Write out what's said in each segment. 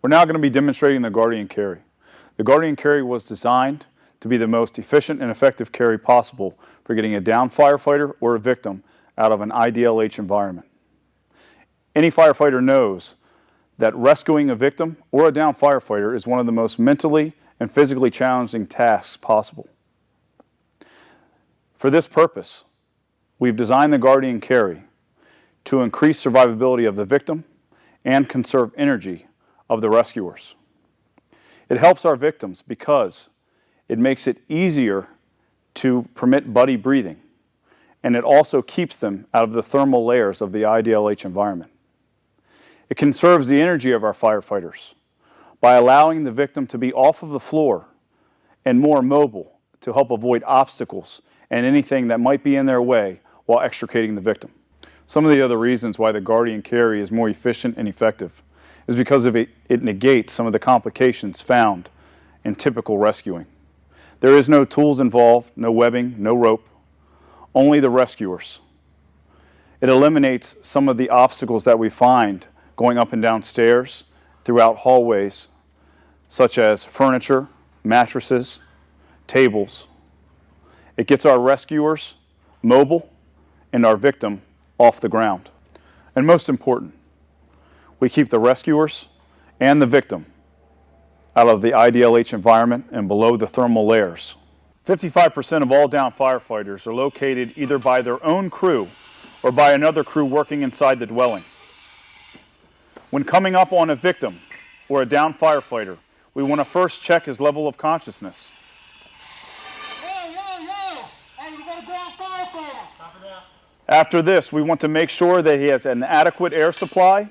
We're now going to be demonstrating the Guardian Carry. The Guardian Carry was designed to be the most efficient and effective carry possible for getting a downed firefighter or a victim out of an IDLH environment. Any firefighter knows that rescuing a victim or a downed firefighter is one of the most mentally and physically challenging tasks possible. For this purpose, we've designed the Guardian Carry to increase survivability of the victim and conserve energy of the rescuers. It helps our victims because it makes it easier to permit buddy breathing, and it also keeps them out of the thermal layers of the IDLH environment. It conserves the energy of our firefighters by allowing the victim to be off of the floor and more mobile to help avoid obstacles and anything that might be in their way while extricating the victim. Some of the other reasons why the Guardian Carry is more efficient and effective is because it negates some of the complications found in typical rescuing. There is no tools involved, no webbing, no rope, only the rescuers. It eliminates some of the obstacles that we find going up and down stairs, throughout hallways, such as furniture, mattresses, tables. It gets our rescuers mobile and our victim off the ground. And most important, we keep the rescuers and the victim out of the IDLH environment and below the thermal layers. 55% of all downed firefighters are located either by their own crew or by another crew working inside the dwelling. When coming up on a victim or a downed firefighter, we want to first check his level of consciousness. After this, we want to make sure that he has an adequate air supply,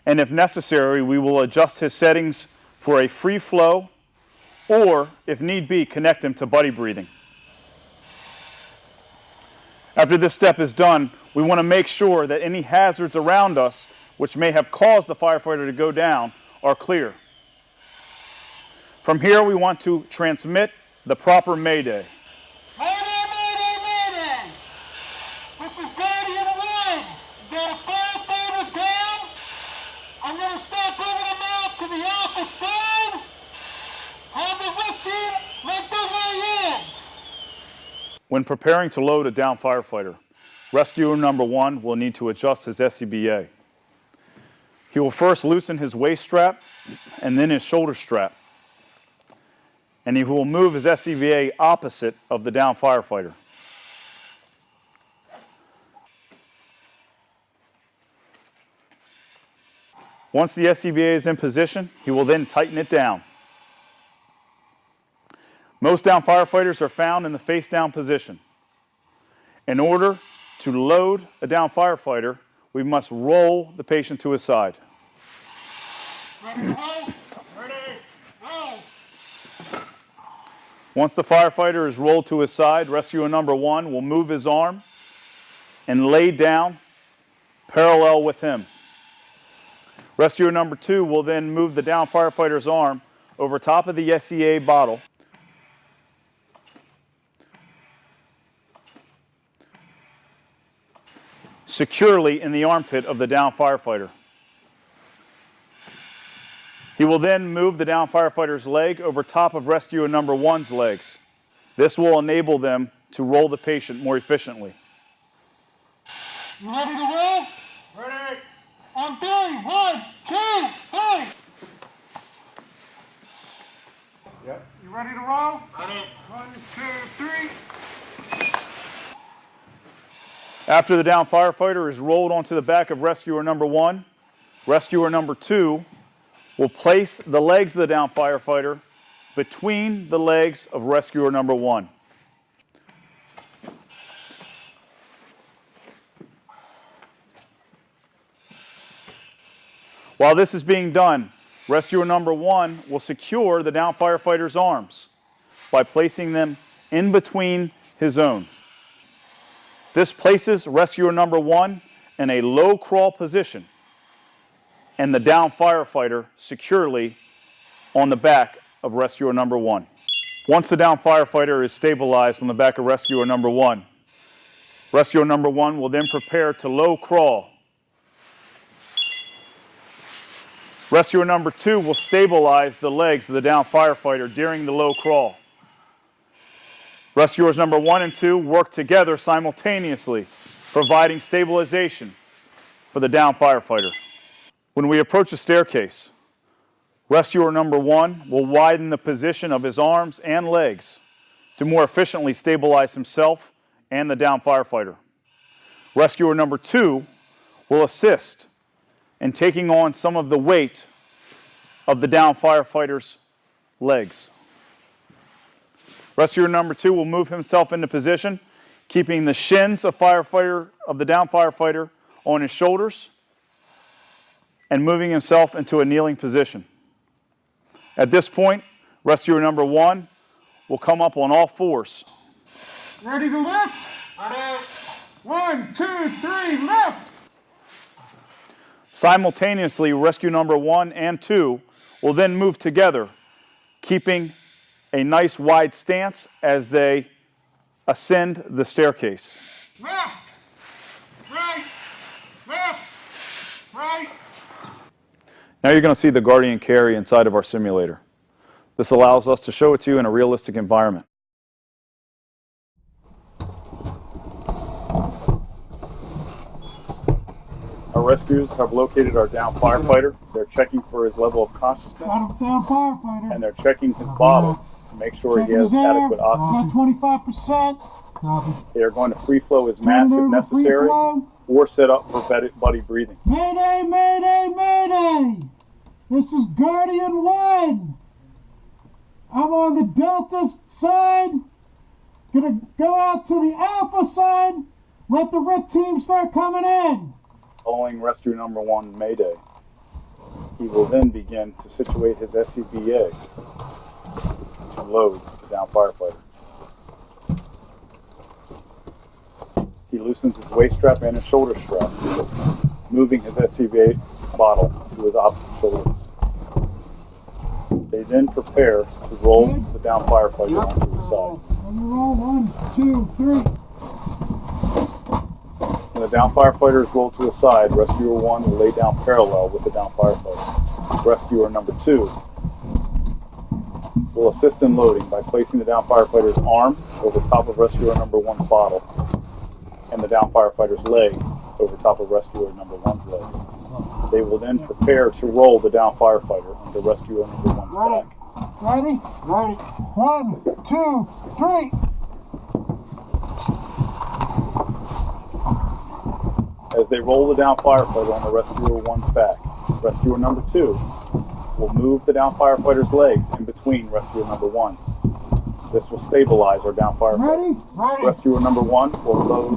and if necessary, we will adjust his settings for a free flow, or, if need be, connect him to buddy breathing. After this step is done, we want to make sure that any hazards around us which may have caused the firefighter to go down are clear. From here, we want to transmit the proper mayday. Mayday, mayday, mayday! This is Guardian 1. You got a firefighter down. I'm going to step over the mouth to the opposite side. Have the victim make their way in. When preparing to load a downed firefighter, rescuer number 1 will need to adjust his SCBA. He will first loosen his waist strap and then his shoulder strap. And he will move his SCBA opposite of the downed firefighter. Once the SCBA is in position, he will then tighten it down. Most downed firefighters are found in the face down position. In order to load a downed firefighter, we must roll the patient to his side. Once the firefighter is rolled to his side, rescuer number 1 will move his arm and lay down parallel with him. Rescuer number 2 will then move the downed firefighter's arm over top of the SCA bottle securely in the armpit of the downed firefighter. He will then move the downed firefighter's leg over top of rescuer number 1's legs. This will enable them to roll the patient more efficiently. You ready to roll? Ready. On 3, 1, 2, 3. Yep. You ready to roll? Ready. 1, 2, 3. After the downed firefighter is rolled onto the back of rescuer number 1, rescuer number 2 will place the legs of the downed firefighter between the legs of rescuer number 1. While this is being done, rescuer number 1 will secure the downed firefighter's arms by placing them in between his own. This places rescuer number 1 in a low crawl position and the downed firefighter securely on the back of rescuer number 1. Once the downed firefighter is stabilized on the back of rescuer number 1, rescuer number 1 will then prepare to low crawl Rescuer number 2 will stabilize the legs of the downed firefighter during the low crawl. Rescuers number 1 and 2 work together simultaneously, providing stabilization for the downed firefighter. When we approach a staircase, rescuer number 1 will widen the position of his arms and legs to more efficiently stabilize himself and the downed firefighter. Rescuer number 2 will assist in taking on some of the weight of the downed firefighter's legs. Rescuer number 2 will move himself into position, keeping the shins of the downed firefighter on his shoulders and moving himself into a kneeling position. At this point, rescuer number 1 will come up on all fours. Ready to lift? Ready. 1, 2, 3, lift! Simultaneously, rescue number 1 and 2 will then move together, keeping a nice wide stance as they ascend the staircase. Left! Right! Left! Right! Now you're going to see the Guardian Carry inside of our simulator. This allows us to show it to you in a realistic environment. Our rescuers have located our downed firefighter. They're checking for his level of consciousness, Down firefighter. and they're checking his bottle to make sure he has adequate oxygen. 25%. They are going to free flow his mask if necessary, or set up for buddy breathing. Mayday, mayday, mayday! This is Guardian 1. I'm on the Delta side. Gonna go out to the Alpha side. Let the red team start coming in. Following rescue number 1 Mayday, he will then begin to situate his SCBA to load the downed firefighter. He loosens his waist strap and his shoulder strap, moving his SCBA bottle to his opposite shoulder. They then prepare to roll the downed firefighter onto the side. And you roll 1, 2, 3. When the downed firefighter is rolled to the side, rescuer 1 will lay down parallel with the downed firefighter. Rescuer number 2 will assist in loading by placing the downed firefighter's arm over top of rescuer number 1's bottle and the downed firefighter's leg over top of rescuer number 1's legs. They will then prepare to roll the downed firefighter onto rescuer number 1's back. Ready? Ready. 1, 2, 3. As they roll the downed firefighter on the rescuer 1's back, rescuer number 2 will move the downed firefighter's legs in between rescuer number 1's. This will stabilize our downed firefighter. Ready? Ready. Rescuer number 1 will load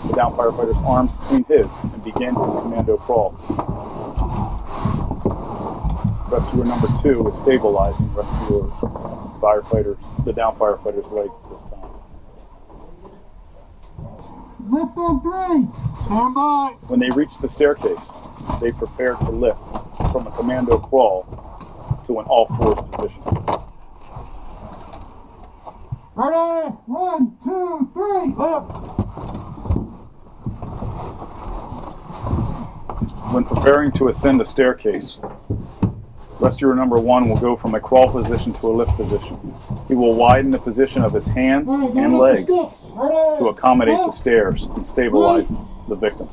the downed firefighter's arms between his and begin his commando crawl. Rescuer number 2 is stabilizing the downed firefighter's legs at this time. Lift on 3. Stand by. When they reach the staircase, they prepare to lift from a commando crawl to an all-fours position. Ready? 1, 2, 3. Lift. When preparing to ascend a staircase, rescuer number 1 will go from a crawl position to a lift position. He will widen the position of his hands and legs to accommodate the stairs and stabilize the victim.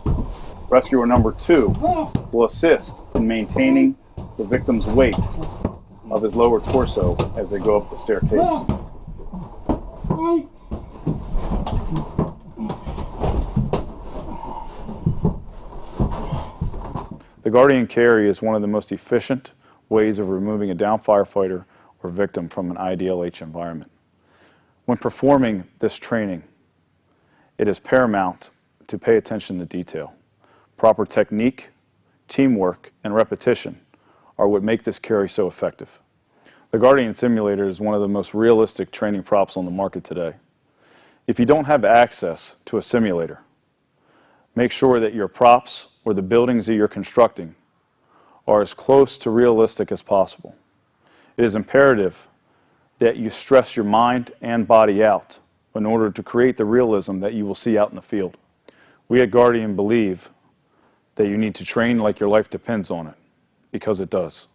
Rescuer number 2 will assist in maintaining the victim's weight of his lower torso as they go up the staircase. Right. The Guardian Carry is one of the most efficient ways of removing a downed firefighter or victim from an IDLH environment. When performing this training, it is paramount to pay attention to detail. Proper technique, teamwork, and repetition are what make this carry so effective. The Guardian Simulator is one of the most realistic training props on the market today. If you don't have access to a simulator, make sure that your props or the buildings that you're constructing are as close to realistic as possible. It is imperative that you stress your mind and body out in order to create the realism that you will see out in the field. We at Guardian believe that you need to train like your life depends on it. because it does.